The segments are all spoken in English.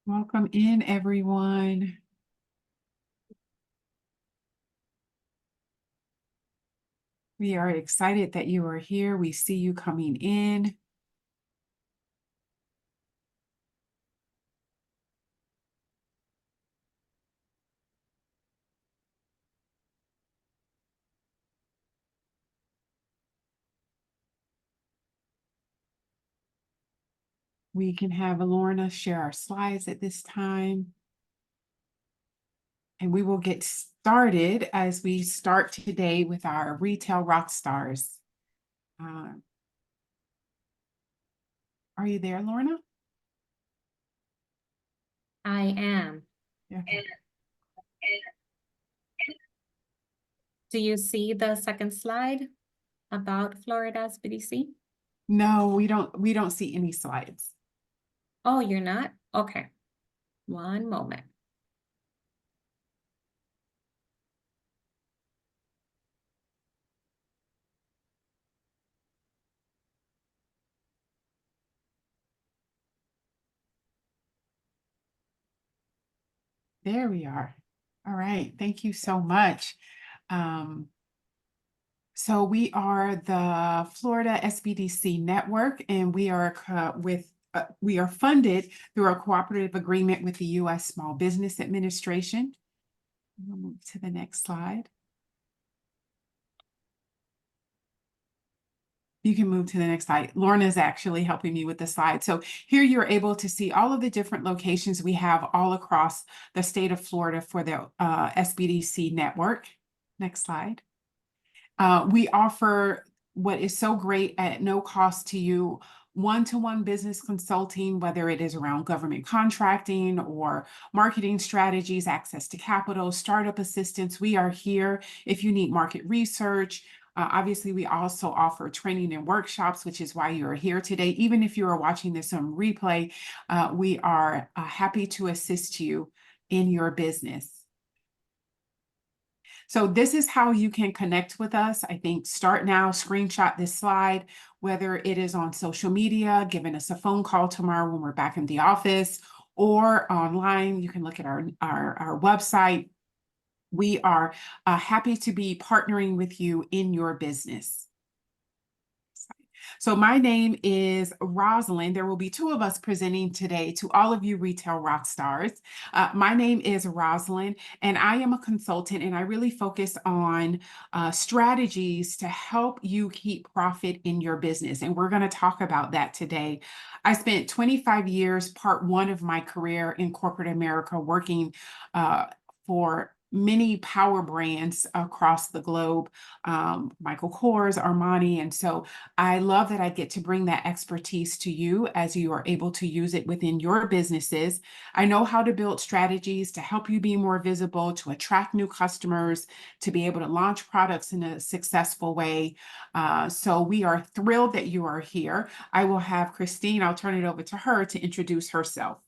Welcome in, everyone. We are excited that you are here. We see you coming in. We can have Lorna share our slides at this time. And we will get started as we start today with our retail rock stars. Are you there, Lorna? I am. Okay. Do you see the second slide about Florida's BDC? No, we don't see any slides. Oh, you're not? Okay. One moment. There we are. All right. Thank you so much. So we are the Florida SBDC network, and we are we are funded through a cooperative agreement with the U.S. Small Business Administration. We'll move to the next slide. You can move to the next slide. Lorna is actually helping me with the slide. So here you're able to see all of the different locations we have all across the state of Florida for the SBDC network. Next slide. We offer what is so great at no cost to you, one-to-one business consulting, whether it is around government contracting or marketing strategies, access to capital, startup assistance. We are here if you need market research. Obviously, we also offer training and workshops, which is why you're here today. Even if you are watching this on replay, we are happy to assist you in your business. So this is how you can connect with us. I think start now, screenshot this slide, whether it is on social media, giving us a phone call tomorrow when we're back in the office, or online. You can look at our website. We are happy to be partnering with you in your business. So my name is Roslyn. There will be two of us presenting today to all of you retail rock stars. My name is Roslyn, and I am a consultant, and I really focus on strategies to help you keep profit in your business. And we're going to talk about that today. I spent 25 years, part one of my career in corporate America, working for many power brands across the globe, Michael Kors, Armani. And so I love that I get to bring that expertise to you as you are able to use it within your businesses. I know how to build strategies to help you be more visible, to attract new customers, to be able to launch products in a successful way. So we are thrilled that you are here. I will have Christine, I'll turn it over to her to introduce herself.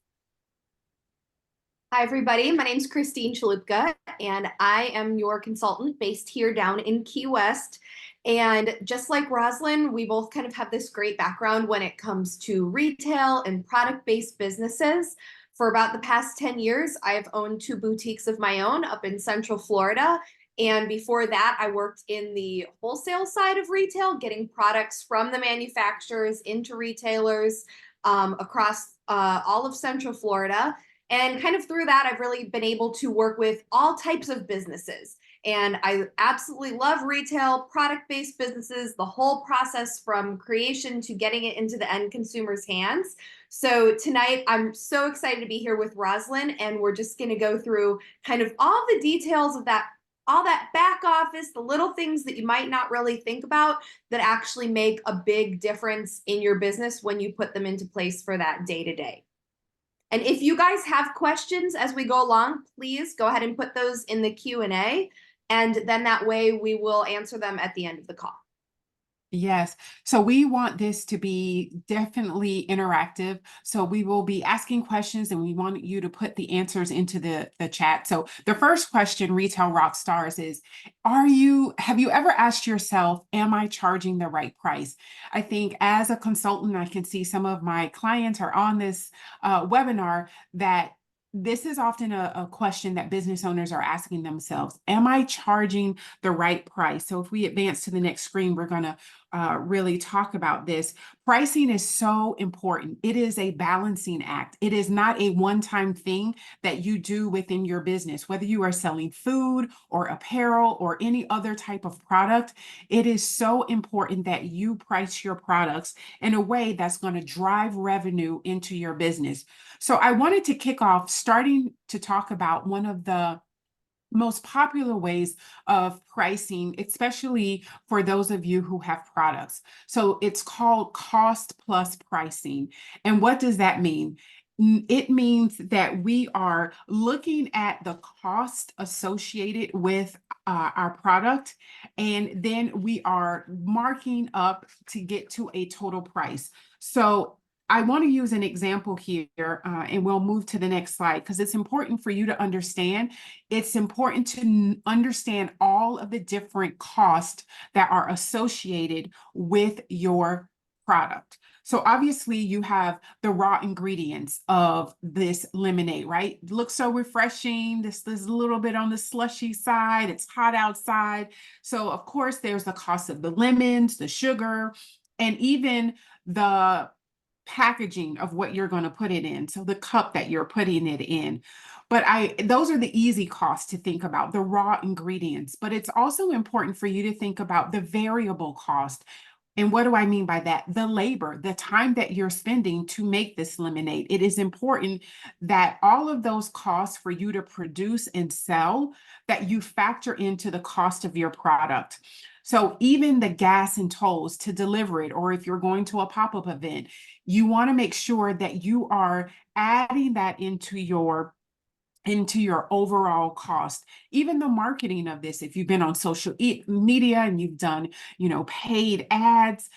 Hi, everybody. My name is Christine Chaloupka, and I am your consultant based here down in Key West. And just like Roslyn, we both kind of have this great background when it comes to retail and product-based businesses. For about the past 10 years, I've owned 2 boutiques of my own up in Central Florida. And before that, I worked in the wholesale side of retail, getting products from the manufacturers into retailers across all of Central Florida. And kind of through that, I've really been able to work with all types of businesses. And I absolutely love retail, product-based businesses, the whole process from creation to getting it into the end consumer's hands. So tonight, I'm so excited to be here with Roslyn, and we're just going to go through kind of all the details of that, all that back office, the little things that you might not really think about that actually make a big difference in your business when you put them into place for that day-to-day. And if you guys have questions as we go along, please go ahead and put those in the Q&A. And then that way we will answer them at the end of the call. Yes. So we want this to be definitely interactive. So we will be asking questions and we want you to put the answers into the chat. So the first question, Retail Rockstars, is, have you ever asked yourself, am I charging the right price? I think as a consultant, I can see some of my clients are on this webinar that this is often a question that business owners are asking themselves. Am I charging the right price? So if we advance to the next screen, we're going to really talk about this. Pricing is so important. It is a balancing act. It is not a one-time thing that you do within your business, whether you are selling food or apparel or any other type of product. It is so important that you price your products in a way that's going to drive revenue into your business. So I wanted to kick off starting to talk about one of the most popular ways of pricing, especially for those of you who have products. So it's called cost plus pricing. And what does that mean? It means that we are looking at the cost associated with our product, and then we are marking up to get to a total price. So I want to use an example here, and we'll move to the next slide because it's important for you to understand. It's important to understand all of the different costs that are associated with your product. So obviously you have the raw ingredients of this lemonade, right? It looks so refreshing. This is a little bit on the slushy side. It's hot outside. So of course there's the cost of the lemons, the sugar, and even the packaging of what you're going to put it in. So the cup that you're putting it in. But those are the easy costs to think about, the raw ingredients. But it's also important for you to think about the variable cost. And what do I mean by that? The labor, the time that you're spending to make this lemonade. It is important that all of those costs for you to produce and sell, that you factor into the cost of your product. So even the gas and tolls to deliver it, or if you're going to a pop-up event, you want to make sure that you are adding that into your overall cost. Even the marketing of this, if you've been on social media and you've done, paid ads,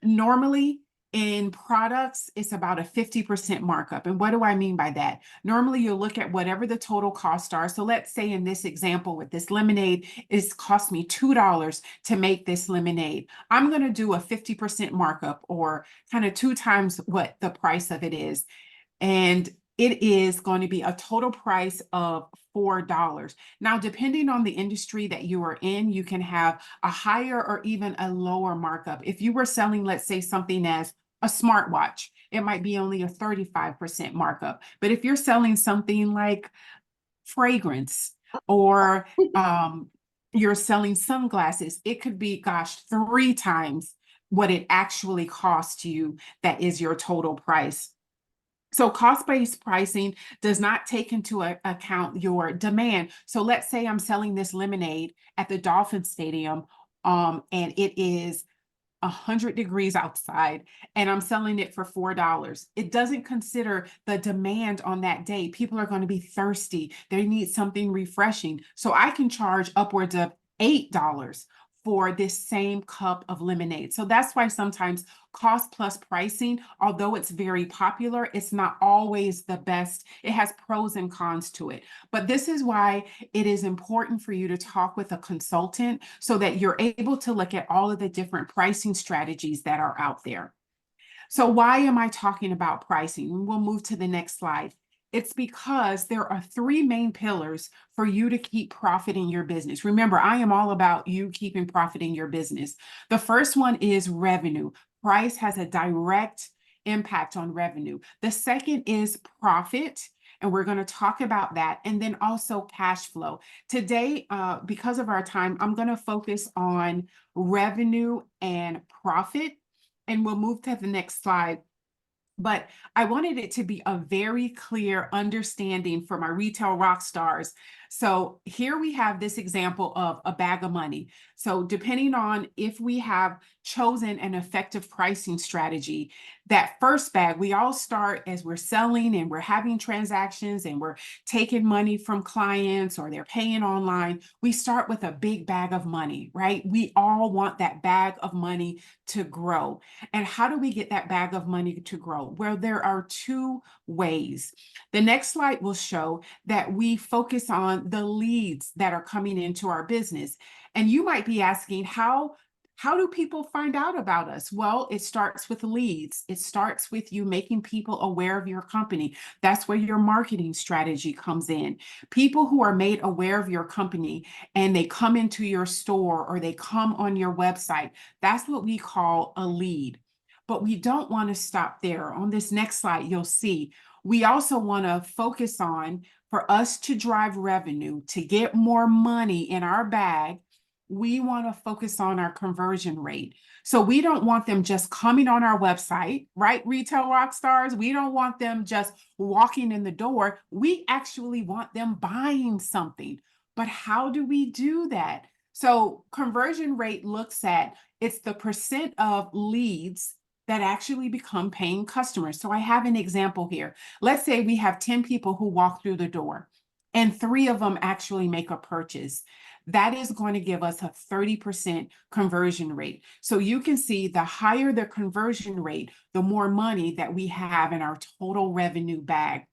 normally in products, it's about a 50% markup. And what do I mean by that? Normally you'll look at whatever the total costs are. So let's say in this example with this lemonade, it's cost me $2 to make this lemonade. I'm going to do a 50% markup, or kind of 2 times what the price of it is. And it is going to be a total price of $4. Now, depending on the industry that you are in, you can have a higher or even a lower markup. If you were selling, let's say, something as a smartwatch, it might be only a 35% markup. But if you're selling something like fragrance, or you're selling sunglasses, it could be, 3 times what it actually costs you. That is your total price. So cost-based pricing does not take into account your demand. So let's say I'm selling this lemonade at the Dolphin Stadium, and it is 100 degrees outside, and I'm selling it for $4. It doesn't consider the demand on that day. People are going to be thirsty. They need something refreshing. So I can charge upwards of $8 for this same cup of lemonade. So that's why sometimes cost plus pricing, although it's very popular, it's not always the best. It has pros and cons to it. But this is why it is important for you to talk with a consultant so that you're able to look at all of the different pricing strategies that are out there. So why am I talking about pricing? We'll move to the next slide. It's because there are 3 main pillars for you to keep profit in your business. Remember, I am all about you keeping profit in your business. The first one is revenue. Price has a direct impact on revenue. The second is profit, and we're going to talk about that. And then also cash flow. Today, because of our time, I'm going to focus on revenue and profit, and we'll move to the next slide. But I wanted it to be a very clear understanding for my retail rock stars, So here we have this example of a bag of money. So depending on if we have chosen an effective pricing strategy, that first bag, we all start as we're selling and we're having transactions and we're taking money from clients or they're paying online. We start with a big bag of money, right? We all want that bag of money to grow. And how do we get that bag of money to grow? Well, there are two ways. The next slide will show that we focus on the leads that are coming into our business. And you might be asking, how do people find out about us? Well, it starts with leads. It starts with you making people aware of your company. That's where your marketing strategy comes in. People who are made aware of your company and they come into your store or they come on your website, that's what we call a lead. But we don't want to stop there. On this next slide, you'll see we also want to focus on, for us to drive revenue, to get more money in our bag, we want to focus on our conversion rate. So we don't want them just coming on our website, right? Retail Rockstars. We don't want them just walking in the door. We actually want them buying something. But how do we do that? So conversion rate looks at, it's the percent of leads that actually become paying customers. So I have an example here. Let's say we have 10 people who walk through the door and 3 of them actually make a purchase. That is going to give us a 30% conversion rate. So you can see the higher the conversion rate, the more money that we have in our total revenue bag.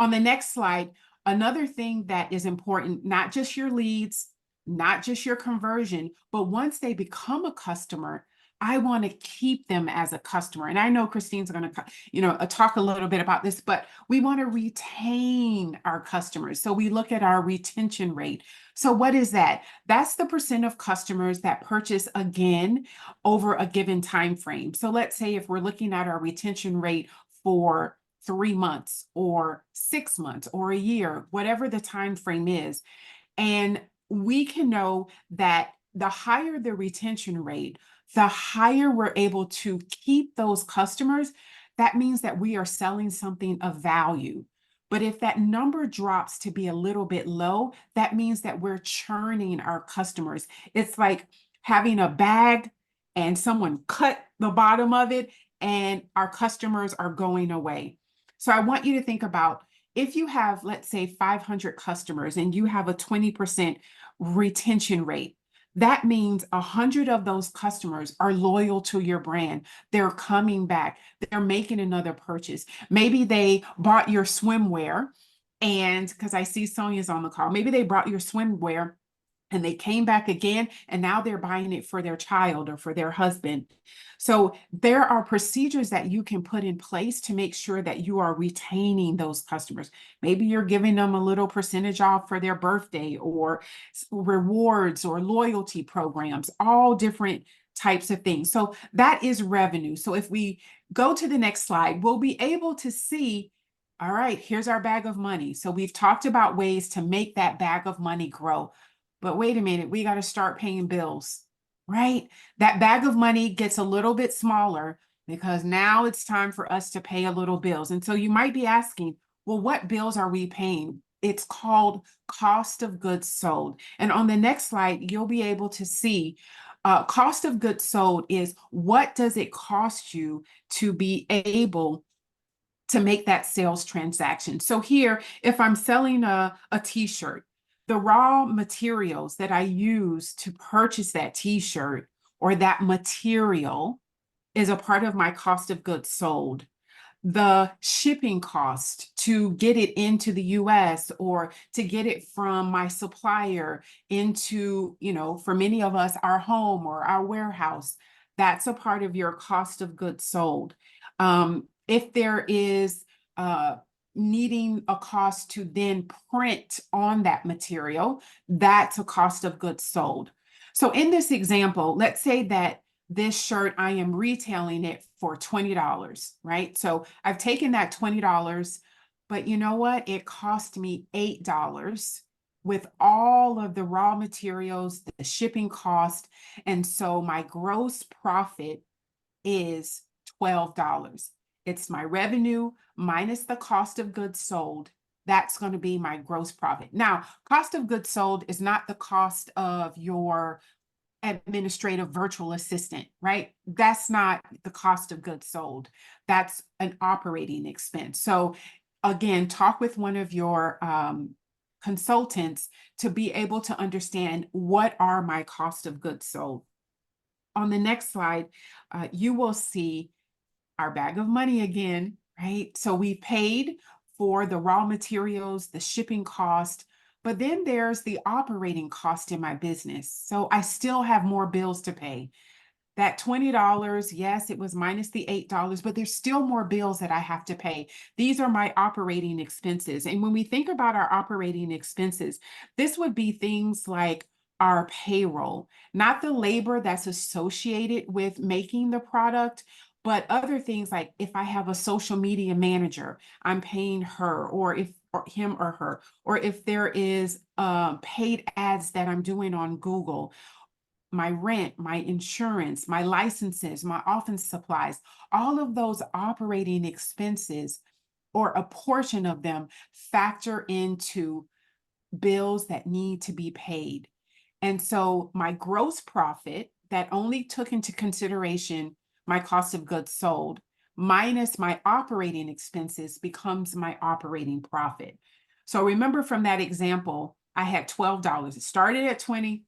On the next slide, another thing that is important, not just your leads, not just your conversion, but once they become a customer, I want to keep them as a customer. And I know Christine's going to, talk a little bit about this, but we want to retain our customers. So we look at our retention rate. So what is that? That's the percent of customers that purchase again over a given time frame. So let's say if we're looking at our retention rate for 3 months or 6 months or a year, whatever the time frame is, and we can know that the higher the retention rate, the higher we're able to keep those customers. That means that we are selling something of value. But if that number drops to be a little bit low, that means that we're churning our customers. It's like having a bag and someone cut the bottom of it and our customers are going away. So I want you to think about, if you have, let's say, 500 customers and you have a 20% retention rate, that means 100 of those customers are loyal to your brand. They're coming back. They're making another purchase. Maybe they bought your swimwear, and because I see Sonia's on the call, maybe they brought your swimwear and they came back again, and now they're buying it for their child or for their husband. So there are procedures that you can put in place to make sure that you are retaining those customers. Maybe you're giving them a little percentage off for their birthday, or rewards or loyalty programs, all different types of things. So that is revenue. So if we go to the next slide, we'll be able to see, all right, here's our bag of money. So we've talked about ways to make that bag of money grow. But wait a minute, we got to start paying bills, right? That bag of money gets a little bit smaller because now it's time for us to pay a little bills. And so you might be asking, well, what bills are we paying? It's called cost of goods sold. And on the next slide, you'll be able to see cost of goods sold is, what does it cost you to be able to make that sales transaction? So here, if I'm selling a t-shirt, the raw materials that I use to purchase that t-shirt or that material is a part of my cost of goods sold. The shipping cost to get it into the US or to get it from my supplier into, for many of us, our home or our warehouse, that's a part of your cost of goods sold. If there is needing a cost to then print on that material, that's a cost of goods sold. So in this example, let's say that this shirt, I am retailing it for $20, right? So I've taken that $20, but you know what? It cost me $8 with all of the raw materials, the shipping cost. And so my gross profit is $12. It's my revenue minus the cost of goods sold. that's going to be my gross profit. Now, cost of goods sold is not the cost of your administrative virtual assistant, right? That's not the cost of goods sold. That's an operating expense. So again, talk with one of your consultants to be able to understand what are my cost of goods sold. On the next slide, you will see our bag of money again, right? So we paid for the raw materials, the shipping cost, but then there's the operating cost in my business. So I still have more bills to pay. That $20, yes, it was minus the $8, but there's still more bills that I have to pay. These are my operating expenses. And when we think about our operating expenses, this would be things like our payroll, not the labor that's associated with making the product, but other things like if I have a social media manager, I'm paying her, or if or him or her, or if there is paid ads that I'm doing on Google, my rent, my insurance, my licenses, my office supplies, all of those operating expenses, or a portion of them, factor into bills that need to be paid. And so my gross profit that only took into consideration my cost of goods sold minus my operating expenses becomes my operating profit. So remember from that example, I had $12. It started at 20,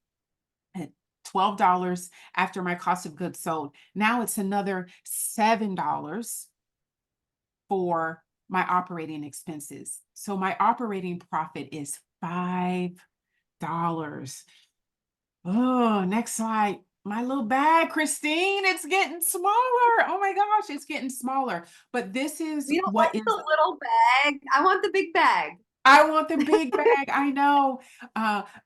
at $12 after my cost of goods sold. Now it's another $7 for my operating expenses. So my operating profit is $5. Oh, next slide. My little bag, Christine, it's getting smaller. Oh my gosh, it's getting smaller. But this is We don't what want is, the little bag. I want the big bag. I want the big bag, I know.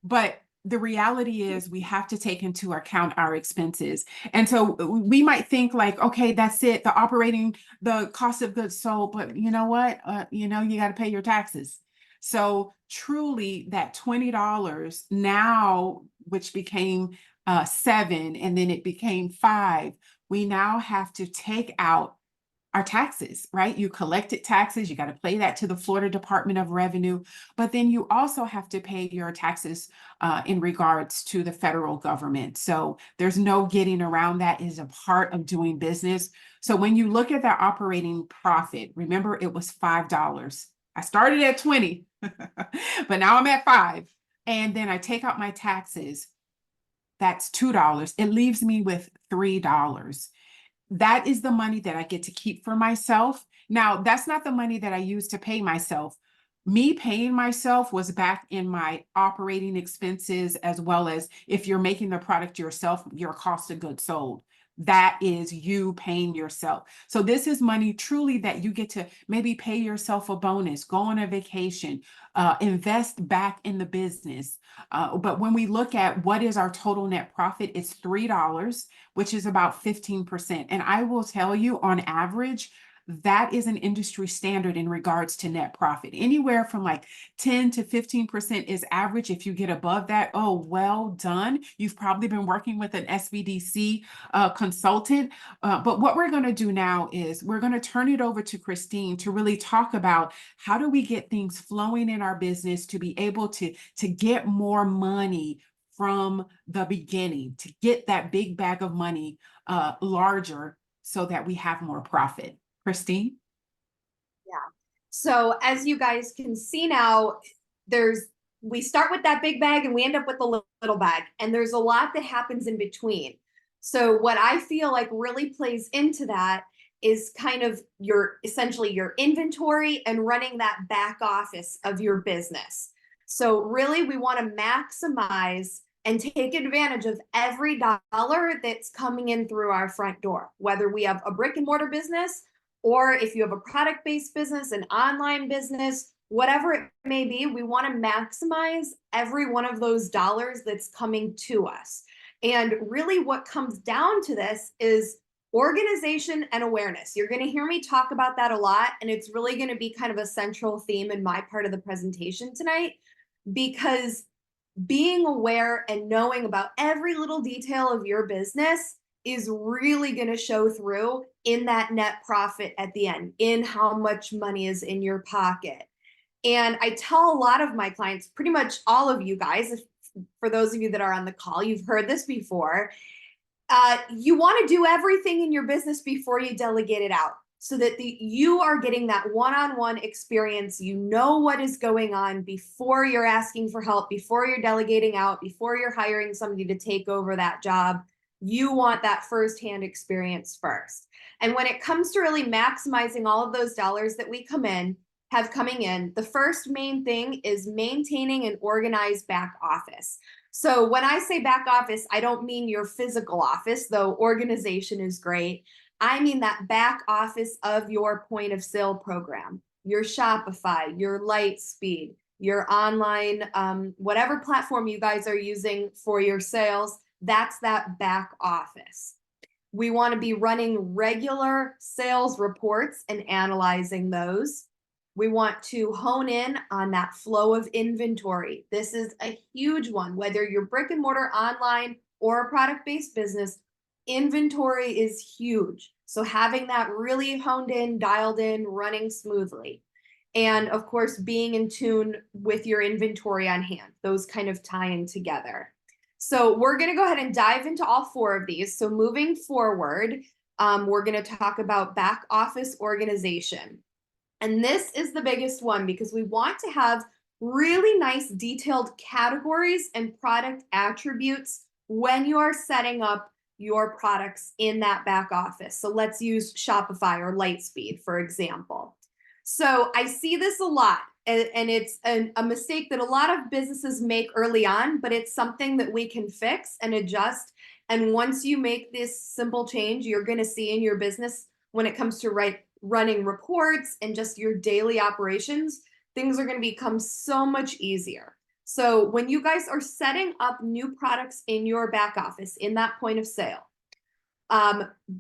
But the reality is we have to take into account our expenses. And so we might think like, okay, that's it, the cost of goods sold, but you know what? You got to pay your taxes. So truly that $20 now, which became 7, and then it became 5, we now have to take out our taxes, right? You collected taxes, you got to pay that to the Florida Department of Revenue, but then you also have to pay your taxes in regards to the federal government. So there's no getting around that. It is a part of doing business. So when you look at that operating profit, remember it was $5. I started at 20, but now I'm at 5. And then I take out my taxes. That's $2. It leaves me with $3. That is the money that I get to keep for myself. Now, that's not the money that I use to pay myself. Me paying myself was back in my operating expenses, as well as if you're making the product yourself, your cost of goods sold. That is you paying yourself. So this is money truly that you get to maybe pay yourself a bonus, go on a vacation, invest back in the business. But when we look at what is our total net profit, it's $3, which is about 15%. And I will tell you, on average, that is an industry standard in regards to net profit. Anywhere from like 10 to 15% is average. If you get above that, oh, well done. You've probably been working with an SBDC consultant. But what we're going to do now is we're going to turn it over to Christine to really talk about how do we get things flowing in our business to be able to get more money from the beginning, to get that big bag of money larger so that we have more profit. Christine? Yeah. So as you guys can see now, we start with that big bag and we end up with a little bag, and there's a lot that happens in between. So what I feel like really plays into that is kind of essentially your inventory and running that back office of your business. So really we want to maximize and take advantage of every dollar that's coming in through our front door, whether we have a brick and mortar business, or if you have a product-based business, an online business, whatever it may be, we want to maximize every one of those dollars that's coming to us. And really what comes down to this is organization and awareness. You're going to hear me talk about that a lot, and it's really going to be kind of a central theme in my part of the presentation tonight, because being aware and knowing about every little detail of your business is really going to show through in that net profit at the end, in how much money is in your pocket. And I tell a lot of my clients, pretty much all of you guys, for those of you that are on the call, you've heard this before. You want to do everything in your business before you delegate it out, so that you are getting that one-on-one experience. You know what is going on before you're asking for help, before you're delegating out, before you're hiring somebody to take over that job. You want that firsthand experience first. And when it comes to really maximizing all of those dollars that we have coming in, the first main thing is maintaining an organized back office. So when I say back office, I don't mean your physical office, though organization is great. I mean that back office of your point of sale program, your Shopify, your Lightspeed, your online, whatever platform you guys are using for your sales, that's that back office. We want to be running regular sales reports and analyzing those. We want to hone in on that flow of inventory. This is a huge one, whether you're brick and mortar, online, or a product-based business, inventory is huge. So having that really honed in, dialed in, running smoothly. And of course, being in tune with your inventory on hand, those kind of tie in together. So we're going to go ahead and dive into all 4 of these. So moving forward, we're going to talk about back office organization. And this is the biggest one, because we want to have really nice detailed categories and product attributes when you are setting up your products in that back office. So let's use Shopify or Lightspeed, for example. So I see this a lot, and it's a mistake that a lot of businesses make early on, but it's something that we can fix and adjust. And once you make this simple change, you're going to see in your business, when it comes to running reports and just your daily operations, things are going to become so much easier. So when you guys are setting up new products in your back office, in that point of sale,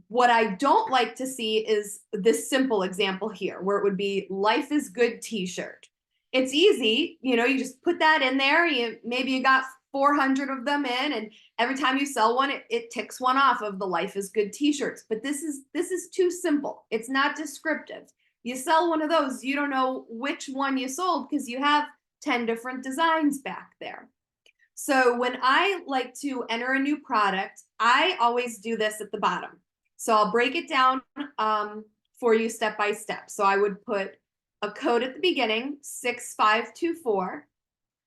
what I don't like to see is this simple example here, where it would be Life is Good t-shirt. It's easy, you just put that in there. Maybe you got 400 of them in, and every time you sell one, it ticks one off of the Life is Good t-shirts. But this is too simple. It's not descriptive. You sell one of those, you don't know which one you sold, because you have 10 different designs back there. So when I like to enter a new product, I always do this at the bottom. So I'll break it down for you step by step. So I would put a code at the beginning, 6524,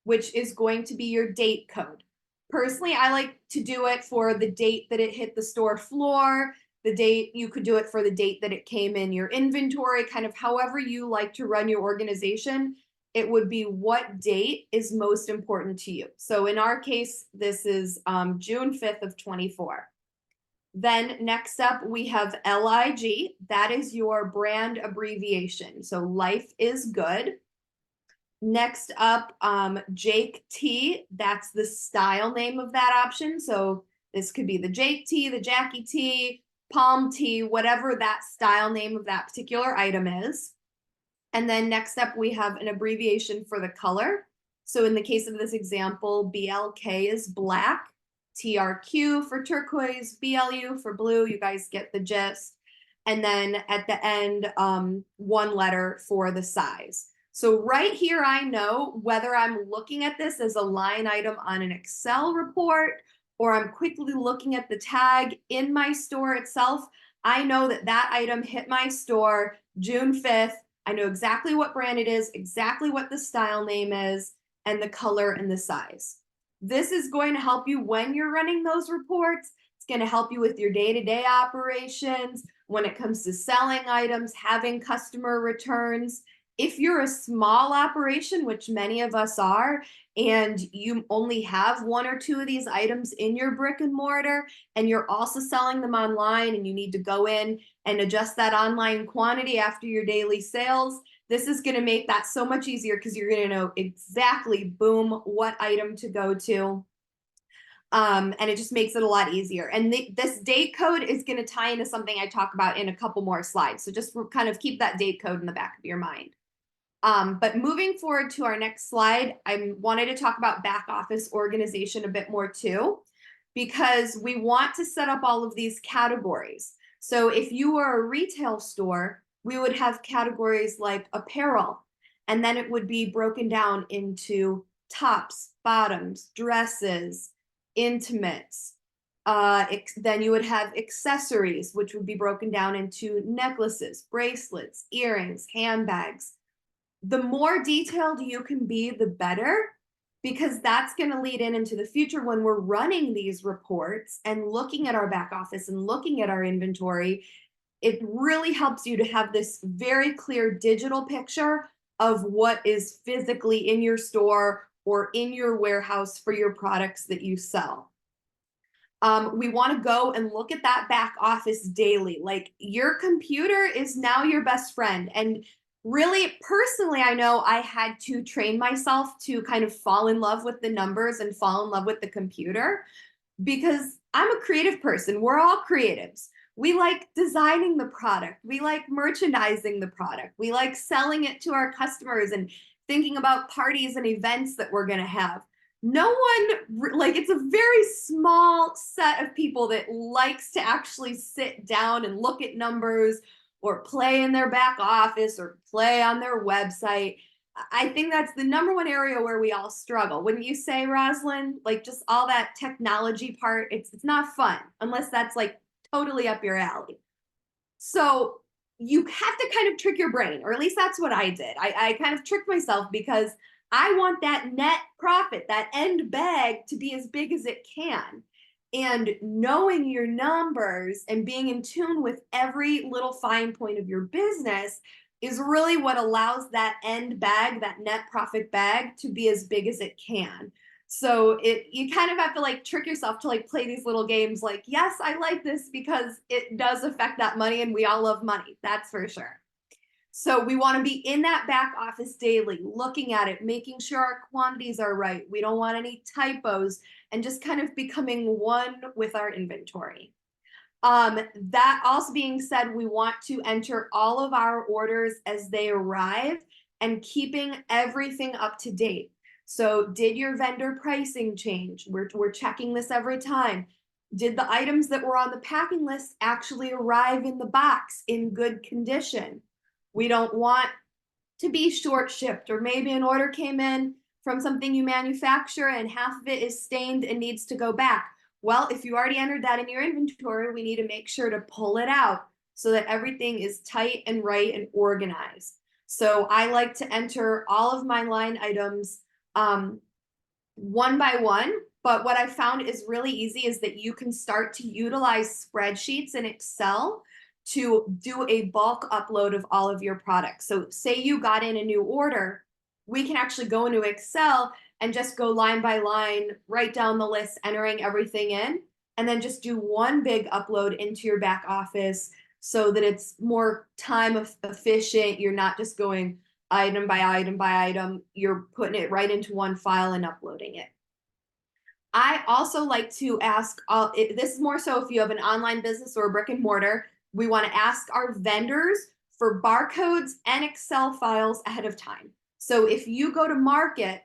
which is going to be your date code. Personally, I like to do it for the date that it hit the store floor, the date. You could do it for the date that it came in your inventory, kind of however you like to run your organization. It would be what date is most important to you. So in our case, this is June 5th of 24. Then next up, we have LIG. That is your brand abbreviation. So Life is Good. Next up, Jake T. That's the style name of that option. So this could be the Jake T, the Jackie T, Palm T, whatever that style name of that particular item is. And then next up, we have an abbreviation for the color. So in the case of this example, BLK is black, TRQ for turquoise, BLU for blue. You guys get the gist. And then at the end, 1 letter for the size. So right here, I know whether I'm looking at this as a line item on an Excel report, or I'm quickly looking at the tag in my store itself. I know that that item hit my store June 5th. I know exactly what brand it is, exactly what the style name is, and the color and the size. This is going to help you when you're running those reports. It's going to help you with your day-to-day operations, when it comes to selling items, having customer returns. If you're a small operation, which many of us are, and you only have 1 or 2 of these items in your brick and mortar, and you're also selling them online, and you need to go in and adjust that online quantity after your daily sales, this is going to make that so much easier, because you're going to know exactly, boom, what item to go to. And it just makes it a lot easier. And this date code is going to tie into something I talk about in a couple more slides. So just kind of keep that date code in the back of your mind. But moving forward to our next slide, I wanted to talk about back office organization a bit more too, because we want to set up all of these categories. So if you are a retail store, we would have categories like apparel And then it would be broken down into tops, bottoms, dresses, intimates. Then you would have accessories, which would be broken down into necklaces, bracelets, earrings, handbags. The more detailed you can be, the better, because that's going to lead into the future when we're running these reports and looking at our back office and looking at our inventory. It really helps you to have this very clear digital picture of what is physically in your store or in your warehouse for your products that you sell. We want to go and look at that back office daily. Like, your computer is now your best friend. And really, personally, I know I had to train myself to kind of fall in love with the numbers and fall in love with the computer, because I'm a creative person. We're all creatives. We like designing the product. We like merchandising the product. We like selling it to our customers and thinking about parties and events that we're going to have. No one, like, it's a very small set of people that likes to actually sit down and look at numbers or play in their back office or play on their website. I think that's the number one area where we all struggle. Wouldn't you say, Roslyn? Like, just all that technology part, it's not fun unless that's like totally up your alley. So you have to kind of trick your brain, or at least that's what I did. I kind of tricked myself because I want that net profit, that end bag, to be as big as it can. And knowing your numbers and being in tune with every little fine point of your business is really what allows that end bag, that net profit bag, to be as big as it can. So you kind of have to like trick yourself to like play these little games like, yes, I like this because it does affect that money, and we all love money. That's for sure. So we want to be in that back office daily, looking at it, making sure our quantities are right. We don't want any typos, and just kind of becoming one with our inventory. That also being said, we want to enter all of our orders as they arrive and keeping everything up to date. So did your vendor pricing change? We're checking this every time. Did the items that were on the packing list actually arrive in the box in good condition? We don't want to be short shipped, or maybe an order came in from something you manufacture and half of it is stained and needs to go back. Well, if you already entered that in your inventory, we need to make sure to pull it out so that everything is tight and right and organized. So I like to enter all of my line items one by one. But what I found is really easy is that you can start to utilize spreadsheets in Excel to do a bulk upload of all of your products. So say you got in a new order, we can actually go into Excel and just go line by line, write down the list, entering everything in, and then just do one big upload into your back office so that it's more time efficient. You're not just going item by item by item. You're putting it right into one file and uploading it. I also like to ask, this is more so if you have an online business or a brick and mortar, we want to ask our vendors for barcodes and Excel files ahead of time. So if you go to market,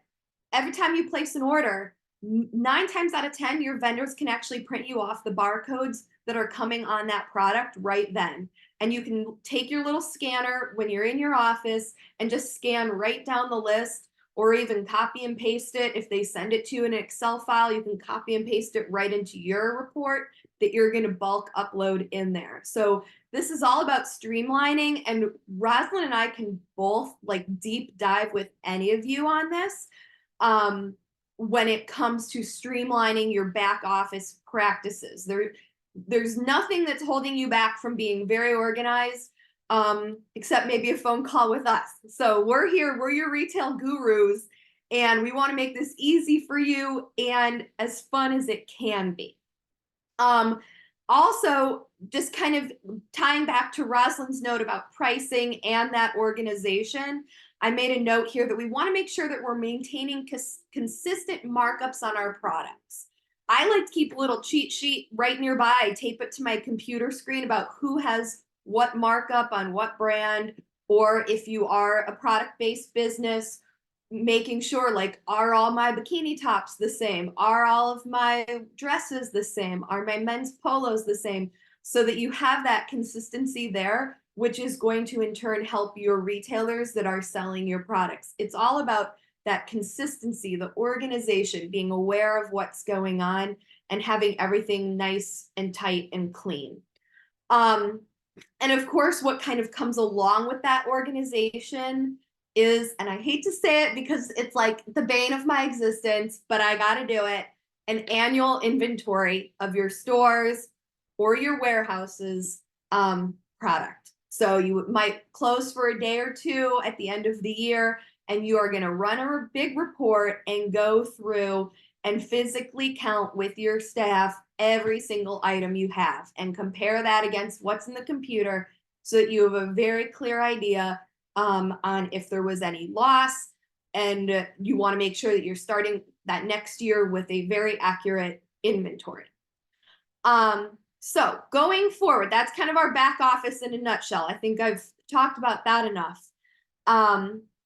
every time you place an order, 9 times out of 10, your vendors can actually print you off the barcodes that are coming on that product right then. And you can take your little scanner when you're in your office and just scan right down the list, or even copy and paste it. If they send it to you in an Excel file, you can copy and paste it right into your report that you're going to bulk upload in there. So this is all about streamlining, and Roslyn and I can both like deep dive with any of you on this when it comes to streamlining your back office practices. There's nothing that's holding you back from being very organized, except maybe a phone call with us. So we're here, we're your retail gurus, and we want to make this easy for you and as fun as it can be. Also, just kind of tying back to Roslyn's note about pricing and that organization, I made a note here that we want to make sure that we're maintaining consistent markups on our products. I like to keep a little cheat sheet right nearby, tape it to my computer screen about who has what markup on what brand, or if you are a product-based business, making sure, like, are all my bikini tops the same? Are all of my dresses the same? Are my men's polos the same? So that you have that consistency there which is going to in turn help your retailers that are selling your products. It's all about that consistency, the organization, being aware of what's going on and having everything nice and tight and clean. And of course, what kind of comes along with that organization is, and I hate to say it because it's like the bane of my existence, but I got to do it, an annual inventory of your stores or your warehouses product. So you might close for a day or two at the end of the year, and you are going to run a big report and go through and physically count with your staff every single item you have and compare that against what's in the computer so that you have a very clear idea on if there was any loss, and you want to make sure that you're starting that next year with a very accurate inventory. So going forward, that's kind of our back office in a nutshell. I think I've talked about that enough.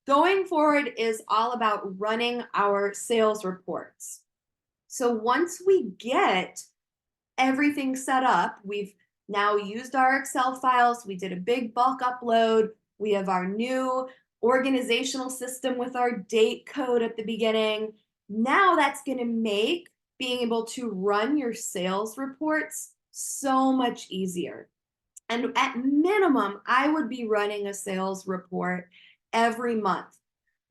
Going forward is all about running our sales reports. So once we get everything set up, we've now used our Excel files, we did a big bulk upload, we have our new organizational system with our date code at the beginning. Now that's going to make being able to run your sales reports so much easier. And at minimum, I would be running a sales report every month.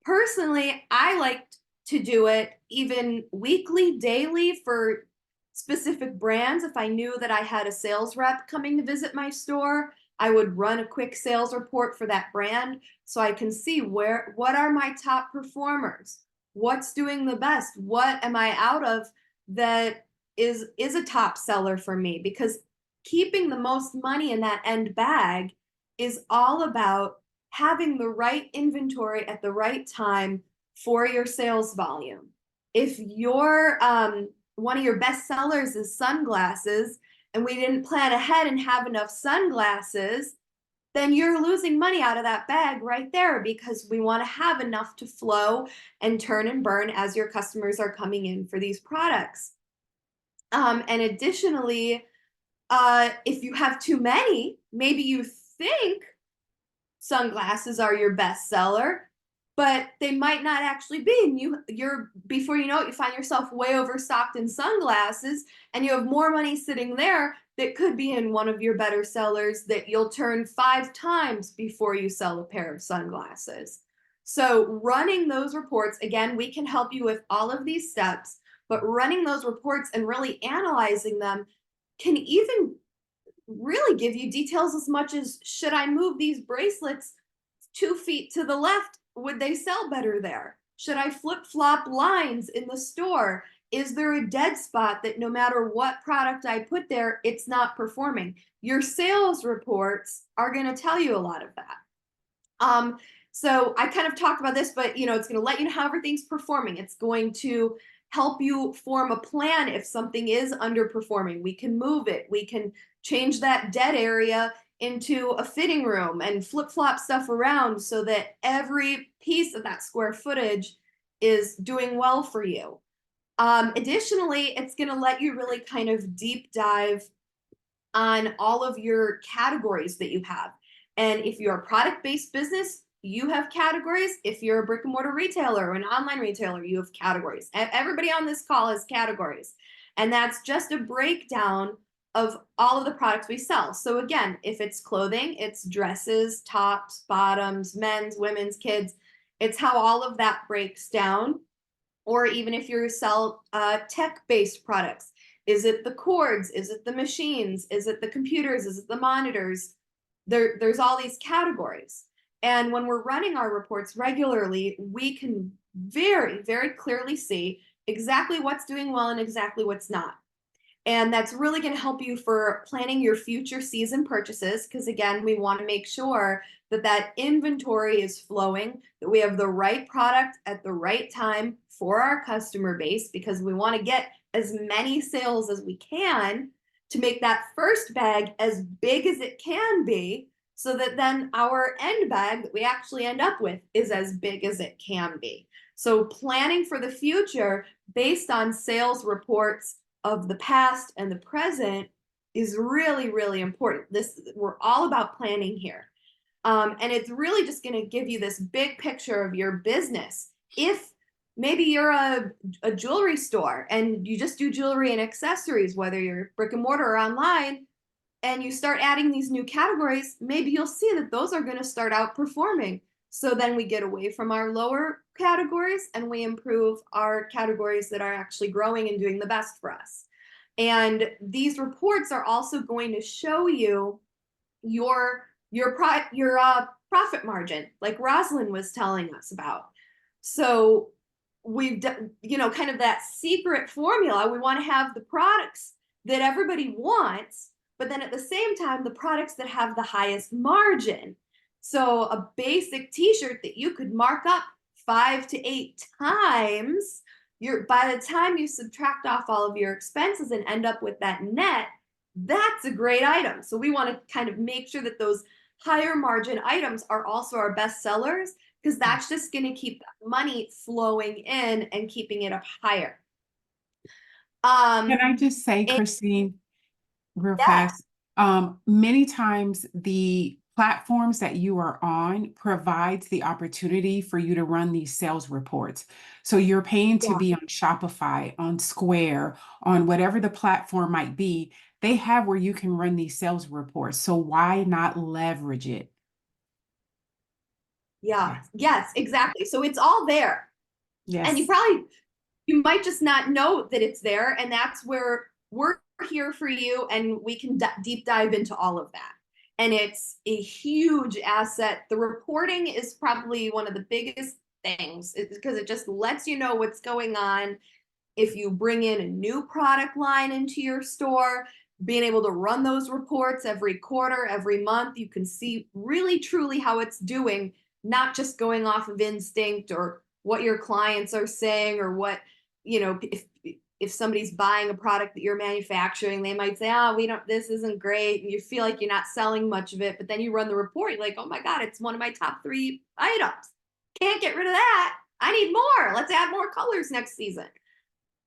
Personally, I like to do it even weekly, daily for specific brands. If I knew that I had a sales rep coming to visit my store, I would run a quick sales report for that brand so I can see what are my top performers, what's doing the best, what am I out of that is a top seller for me, because keeping the most money in that end bag is all about having the right inventory at the right time for your sales volume. If your one of your best sellers is sunglasses, and we didn't plan ahead and have enough sunglasses, then you're losing money out of that bag right there, because we want to have enough to flow and turn and burn as your customers are coming in for these products. And additionally, if you have too many, maybe you think sunglasses are your best seller, but they might not actually be. And you're before you know it, you find yourself way overstocked in sunglasses, and you have more money sitting there that could be in one of your better sellers that you'll turn 5 times before you sell a pair of sunglasses. So running those reports, again, we can help you with all of these steps, but running those reports and really analyzing them can even really give you details as much as, should I move these bracelets 2 feet to the left? Would they sell better there? Should I flip-flop lines in the store? Is there a dead spot that no matter what product I put there, it's not performing? Your sales reports are going to tell you a lot of that. So I kind of talked about this, but it's going to let you know how everything's performing. It's going to help you form a plan if something is underperforming. We can move it. We can change that dead area into a fitting room and flip-flop stuff around so that every piece of that square footage is doing well for you. Additionally, it's going to let you really kind of deep dive on all of your categories that you have. And if you're a product-based business, you have categories. If you're a brick and mortar retailer or an online retailer, you have categories. Everybody on this call has categories. And that's just a breakdown of all of the products we sell. So again, if it's clothing, it's dresses, tops, bottoms, men's, women's, kids. It's how all of that breaks down. Or even if you sell tech-based products, is it the cords? Is it the machines? Is it the computers? Is it the monitors? There's all these categories. And when we're running our reports regularly, we can very, very clearly see exactly what's doing well and exactly what's not. And that's really going to help you for planning your future season purchases, because again, we want to make sure that that inventory is flowing, that we have the right product at the right time for our customer base, because we want to get as many sales as we can to make that first bag as big as it can be, so that then our end bag that we actually end up with is as big as it can be. So planning for the future based on sales reports of the past and the present is really, really important. We're all about planning here. And it's really just going to give you this big picture of your business. If maybe you're a jewelry store and you just do jewelry and accessories, whether you're brick and mortar or online, and you start adding these new categories, maybe you'll see that those are going to start outperforming. So then we get away from our lower categories and we improve our categories that are actually growing and doing the best for us. And these reports are also going to show you your profit margin, like Roslyn was telling us about. So we've done, kind of that secret formula. We want to have the products that everybody wants, but then at the same time, the products that have the highest margin. So a basic t-shirt that you could mark up 5 to 8 times, by the time you subtract off all of your expenses and end up with that net, that's a great item. So we want to kind of make sure that those higher margin items are also our best sellers, because that's just going to keep money flowing in and keeping it up higher. Can I just say, Christine, real fast, many times the platforms that you are on provides the opportunity for you to run these sales reports. So you're paying to be on Shopify, on Square, on whatever the platform might be. They have where you can run these sales reports. So why not leverage it? Yeah. Yes, exactly. So it's all there. Yes. And you might just not know that it's there. And that's where we're here for you. And we can deep dive into all of that. And it's a huge asset. The reporting is probably one of the biggest things, because it just lets you know what's going on. If you bring in a new product line into your store, being able to run those reports every quarter, every month, you can see really truly how it's doing, not just going off of instinct or what your clients are saying, or what, if somebody's buying a product that you're manufacturing, they might say, this isn't great. And you feel like you're not selling much of it, but then you run the report, you're like, oh my God, it's one of my top 3 items. Can't get rid of that. I need more. Let's add more colors next season.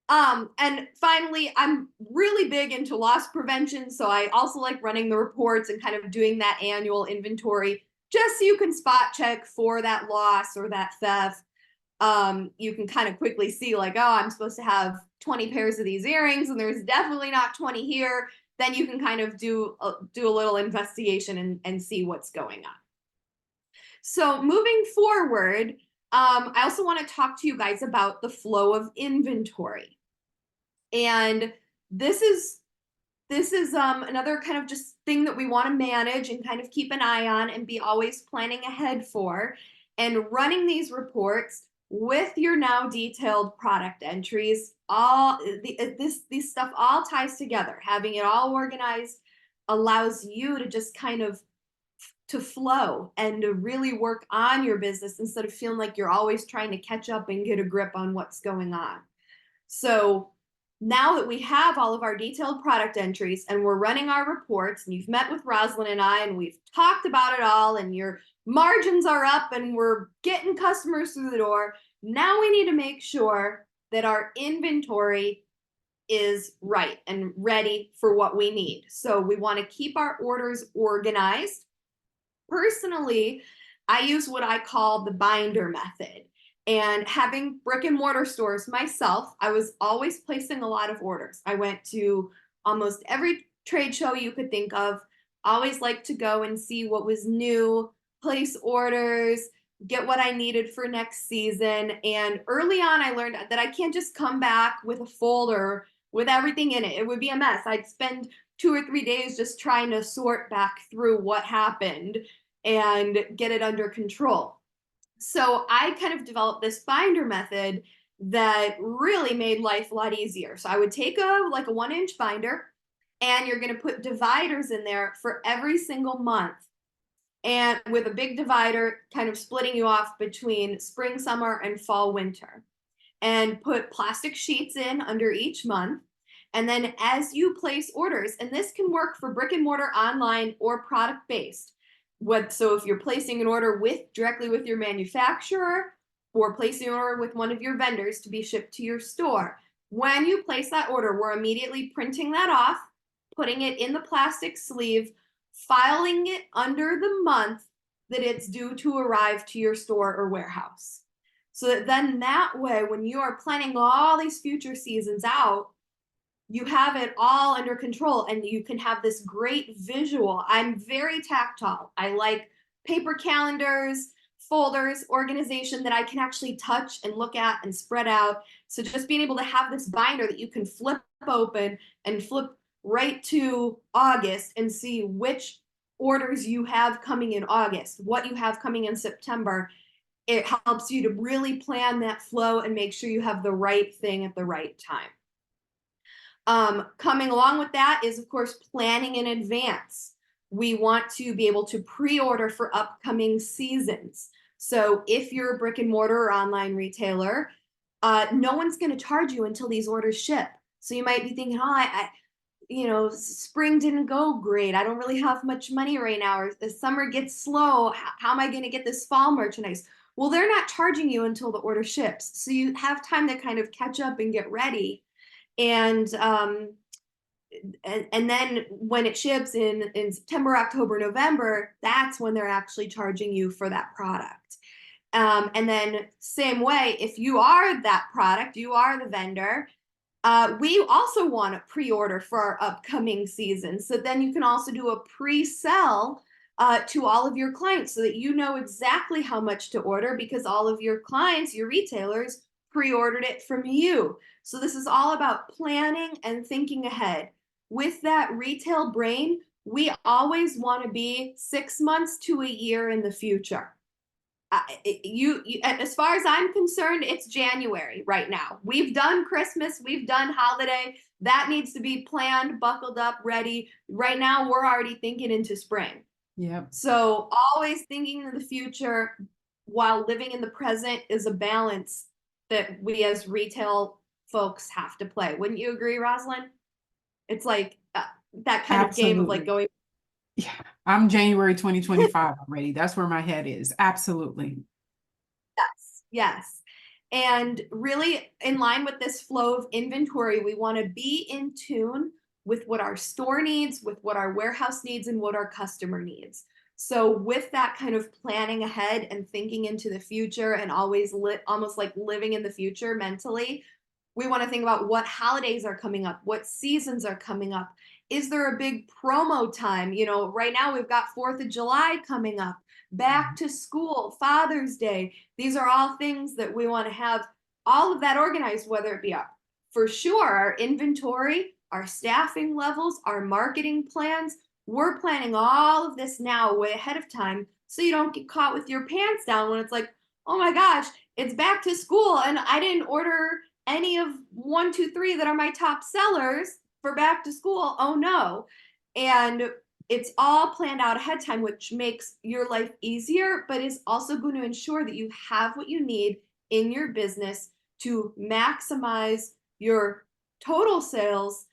And finally, I'm really big into loss prevention. So I also like running the reports and kind of doing that annual inventory, just so you can spot check for that loss or that theft. You can kind of quickly see like, oh, I'm supposed to have 20 pairs of these earrings and there's definitely not 20 here. Then you can kind of do a little investigation and see what's going on. So moving forward, I also want to talk to you guys about the flow of inventory. And this is another kind of just thing that we want to manage and kind of keep an eye on and be always planning ahead for, and running these reports with your now detailed product entries. This stuff all ties together. Having it all organized allows you to just kind of to flow and to really work on your business instead of feeling like you're always trying to catch up and get a grip on what's going on. So now that we have all of our detailed product entries and we're running our reports, and you've met with Roslyn and I, and we've talked about it all, and your margins are up and we're getting customers through the door, now we need to make sure that our inventory is right and ready for what we need. So we want to keep our orders organized. Personally, I use what I call the binder method. And having brick and mortar stores myself, I was always placing a lot of orders. I went to almost every trade show you could think of, always liked to go and see what was new, place orders, get what I needed for next season. And early on, I learned that I can't just come back with a folder with everything in it. It would be a mess. I'd spend 2 or 3 days just trying to sort back through what happened and get it under control. So I kind of developed this binder method that really made life a lot easier. So I would take a 1-inch binder, and you're going to put dividers in there for every single month. And with a big divider kind of splitting you off between spring, summer, and fall, winter. And put plastic sheets in under each month. And then as you place orders, and this can work for brick and mortar, online, or product-based. So if you're placing an order directly with your manufacturer, or placing an order with one of your vendors to be shipped to your store, when you place that order, we're immediately printing that off, putting it in the plastic sleeve, filing it under the month that it's due to arrive to your store or warehouse. So that then that way, when you are planning all these future seasons out, you have it all under control and you can have this great visual. I'm very tactile. I like paper calendars, folders, organization that I can actually touch and look at and spread out. So just being able to have this binder that you can flip open and flip right to August and see which orders you have coming in August, what you have coming in September. It helps you to really plan that flow and make sure you have the right thing at the right time. Coming along with that is, of course, planning in advance. We want to be able to pre-order for upcoming seasons. So if you're a brick and mortar or online retailer, no one's going to charge you until these orders ship. So you might be thinking, oh, spring didn't go great. I don't really have much money right now, or the summer gets slow. How am I going to get this fall merchandise? Well, they're not charging you until the order ships. So you have time to kind of catch up and get ready. And then when it ships in September, October, November, that's when they're actually charging you for that product. And then same way, if you are that product, you are the vendor, we also want to pre-order for our upcoming season. So then you can also do a pre-sell to all of your clients so that you know exactly how much to order, because all of your clients, your retailers, pre-ordered it from you. So this is all about planning and thinking ahead. With that retail brain, we always want to be 6 months to a year in the future. As far as I'm concerned, it's January right now. We've done Christmas, we've done holiday. That needs to be planned, buckled up, ready. Right now, we're already thinking into spring. Yep. So always thinking in the future while living in the present is a balance that we as retail folks have to play. Wouldn't you agree, Roslyn? It's like that kind of game of like going. Yeah, I'm January 2025 already. That's where my head is. Absolutely. Yes, yes. And really in line with this flow of inventory, we want to be in tune with what our store needs, with what our warehouse needs, and what our customer needs. So with that kind of planning ahead and thinking into the future and always almost like living in the future mentally, we want to think about what holidays are coming up, what seasons are coming up. Is there a big promo time? Right now we've got 4th of July coming up, back to school, Father's Day. These are all things that we want to have all of that organized, whether it be for sure our inventory, our staffing levels, our marketing plans. We're planning all of this now way ahead of time so you don't get caught with your pants down when it's like, oh my gosh, it's back to school and I didn't order any of 1, 2, 3 that are my top sellers for back to school. Oh no. And it's all planned out ahead of time, which makes your life easier, but is also going to ensure that you have what you need in your business to maximize your total sales,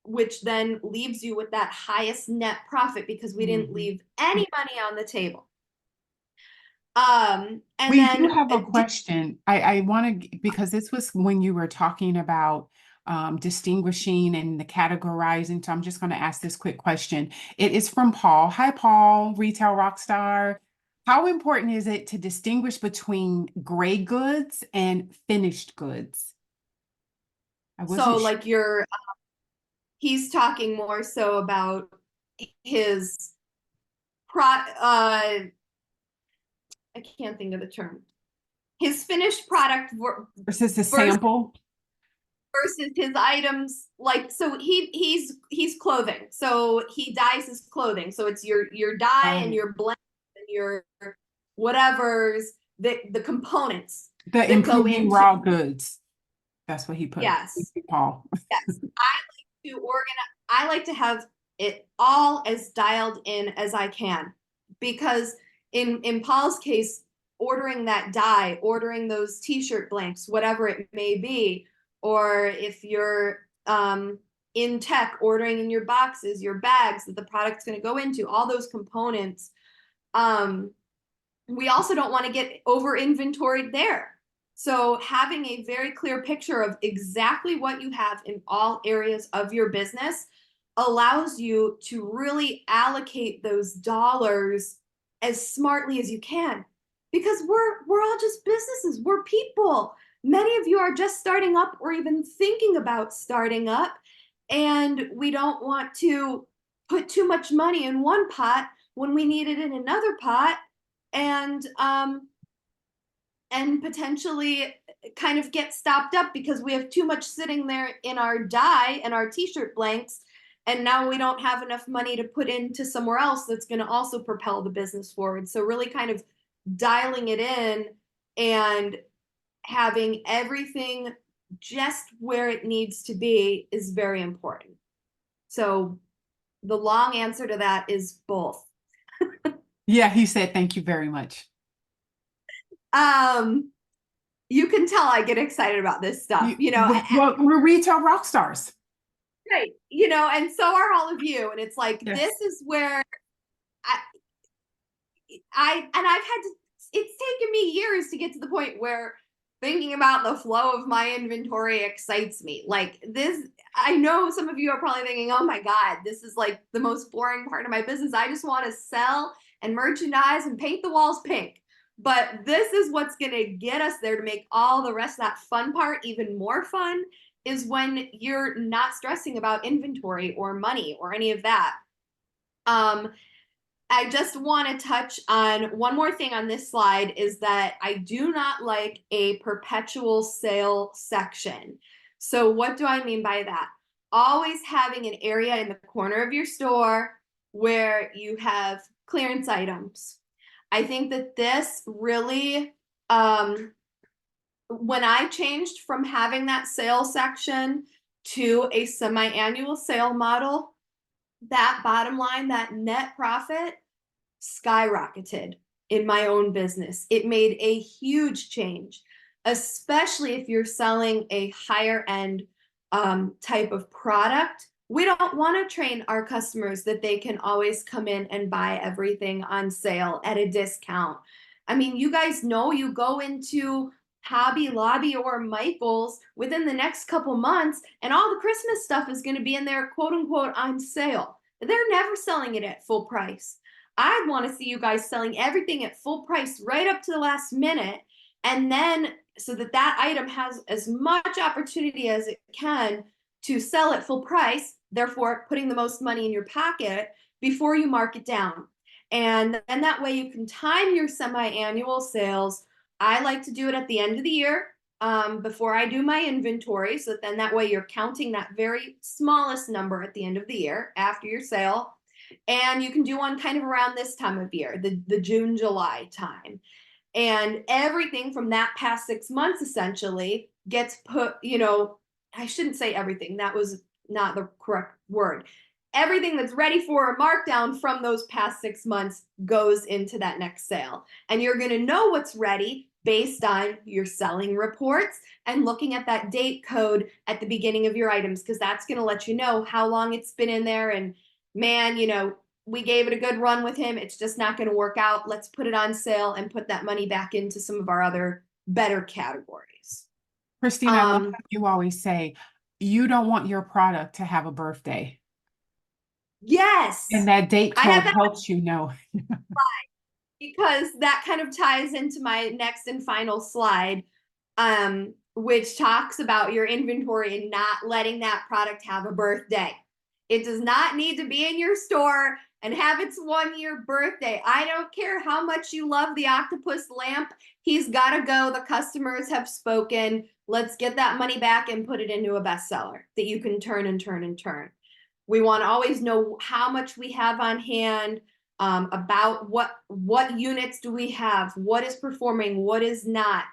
which then leaves you with that highest net profit because we didn't leave any money on the table. And we then do have a question. I want to, because this was when you were talking about distinguishing and the categorizing. So I'm just going to ask this quick question. It is from Paul. Hi, Paul, Retail Rockstar. How important is it to distinguish between gray goods and finished goods? So like he's talking more so about his I can't think of the term. His finished product versus the sample versus his items. Like, so he's clothing. So he dyes his clothing. So it's your dye and your blend and your whatever's the components. The improving raw goods. That's what he put. Yes. Paul. Yes. I like to have it all as dialed in as I can, because in Paul's case, ordering that dye, ordering those t-shirt blanks, whatever it may be, or if you're in tech, ordering in your boxes, your bags that the product's going to go into, all those components, we also don't want to get over inventoried there. So having a very clear picture of exactly what you have in all areas of your business allows you to really allocate those dollars as smartly as you can, because we're all just businesses, we're people. Many of you are just starting up or even thinking about starting up, and we don't want to put too much money in one pot when we need it in another pot, and potentially kind of get stopped up because we have too much sitting there in our die and our t-shirt blanks, and now we don't have enough money to put into somewhere else that's going to also propel the business forward. So really kind of dialing it in and having everything just where it needs to be is very important. So the long answer to that is both. Yeah, he said thank you very much. You can tell I get excited about this stuff, Well, we're retail rock stars. right, and so are all of you. And it's like, Yes. this is where I've had to, it's taken me years to get to the point where thinking about the flow of my inventory excites me. Like this, I know some of you are probably thinking, oh my God, this is like the most boring part of my business. I just want to sell and merchandise and paint the walls pink. But this is what's going to get us there to make all the rest of that fun part even more fun, is when you're not stressing about inventory or money or any of that. I just want to touch on one more thing on this slide, is that I do not like a perpetual sale section. So what do I mean by that? Always having an area in the corner of your store where you have clearance items. I think that this really, when I changed from having that sale section to a semi-annual sale model, that bottom line, that net profit, skyrocketed in my own business. It made a huge change, especially if you're selling a higher end type of product. We don't want to train our customers that they can always come in and buy everything on sale at a discount. I mean, you guys know, you go into Hobby Lobby or Michael's within the next couple months, and all the Christmas stuff is going to be in there, quote unquote, on sale. They're never selling it at full price. I want to see you guys selling everything at full price right up to the last minute, and then so that that item has as much opportunity as it can to sell at full price, therefore putting the most money in your pocket before you mark it down. And then that way you can time your semi-annual sales. I like to do it at the end of the year, before I do my inventory, so then that way you're counting that very smallest number at the end of the year after your sale. And you can do one kind of around this time of year, the June, July time. And everything from that past 6 months essentially gets put, I shouldn't say everything, that was not the correct word. Everything that's ready for a markdown from those past 6 months goes into that next sale. And you're going to know what's ready based on your selling reports and looking at that date code at the beginning of your items, because that's going to let you know how long it's been in there. And man, we gave it a good run with him, it's just not going to work out. Let's put it on sale and put that money back into some of our other better categories. Christina, I love how you always say, you don't want your product to have a birthday. Yes. And that date I have code that helps you know. because that kind of ties into my next and final slide, which talks about your inventory and not letting that product have a birthday. It does not need to be in your store and have its 1-year birthday. I don't care how much you love the octopus lamp. He's got to go. The customers have spoken. Let's get that money back and put it into a bestseller that you can turn and turn and turn. We want to always know how much we have on hand, about what units do we have, what is performing, what is not.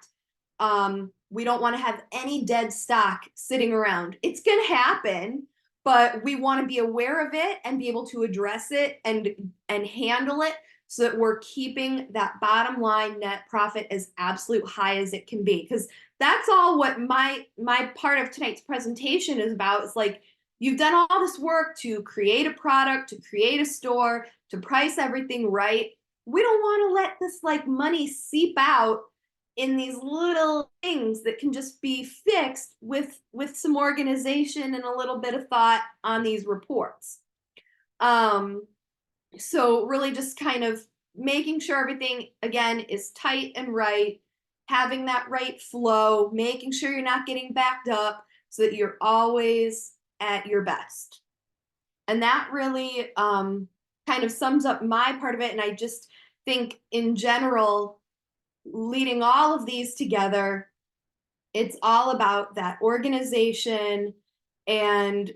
We don't want to have any dead stock sitting around. It's going to happen, but we want to be aware of it and be able to address it and handle it so that we're keeping that bottom line net profit as absolute high as it can be. Because that's all what my part of tonight's presentation is about. It's like, you've done all this work to create a product, to create a store, to price everything right. We don't want to let this like money seep out in these little things that can just be fixed with some organization and a little bit of thought on these reports. So really just kind of making sure everything, again, is tight and right, having that right flow, making sure you're not getting backed up so that you're always at your best. And that really kind of sums up my part of it. And I just think in general, leading all of these together, it's all about that organization and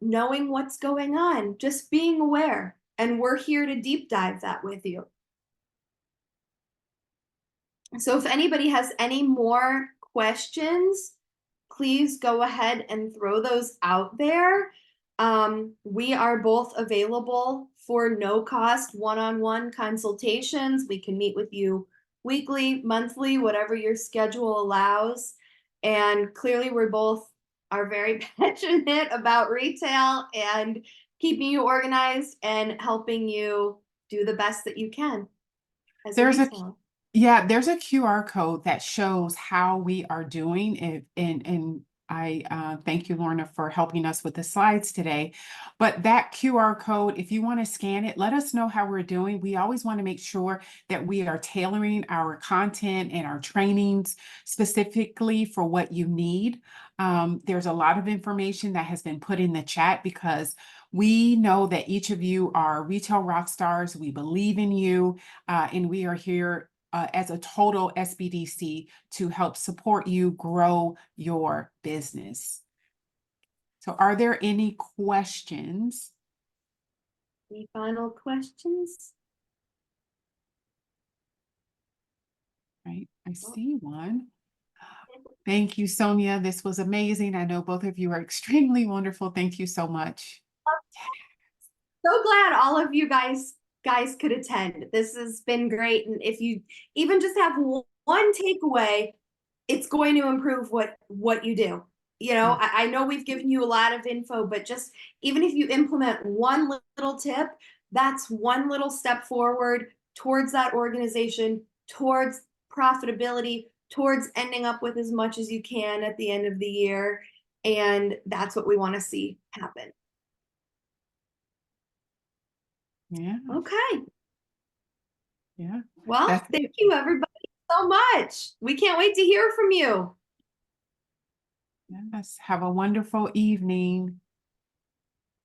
knowing what's going on, just being aware. And we're here to deep dive that with you. So if anybody has any more questions, please go ahead and throw those out there. We are both available for no cost one-on-one consultations. We can meet with you weekly, monthly, whatever your schedule allows. And clearly we both are very passionate about retail and keeping you organized and helping you do the best that you can as a retailer. Yeah, there's a QR code that shows how we are doing, and I thank you, Lorna, for helping us with the slides today. But that QR code, if you want to scan it, let us know how we're doing. We always want to make sure that we are tailoring our content and our trainings specifically for what you need. There's a lot of information that has been put in the chat because we know that each of you are retail rock stars. We believe in you, and we are here as a total SBDC to help support you grow your business. So are there any questions? Any final questions? Right, I see one. Thank you, Sonia. This was amazing. I know both of you are extremely wonderful. Thank you so much. So glad all of you guys could attend. This has been great. And if you even just have one takeaway, it's going to improve what you do. You know, I know we've given you a lot of info, but just even if you implement one little tip, that's one little step forward towards that organization, towards profitability, towards ending up with as much as you can at the end of the year. And that's what we want to see happen. Yeah. Okay. Yeah. Well, thank you everybody so much. We can't wait to hear from you. Yes. Have a wonderful evening.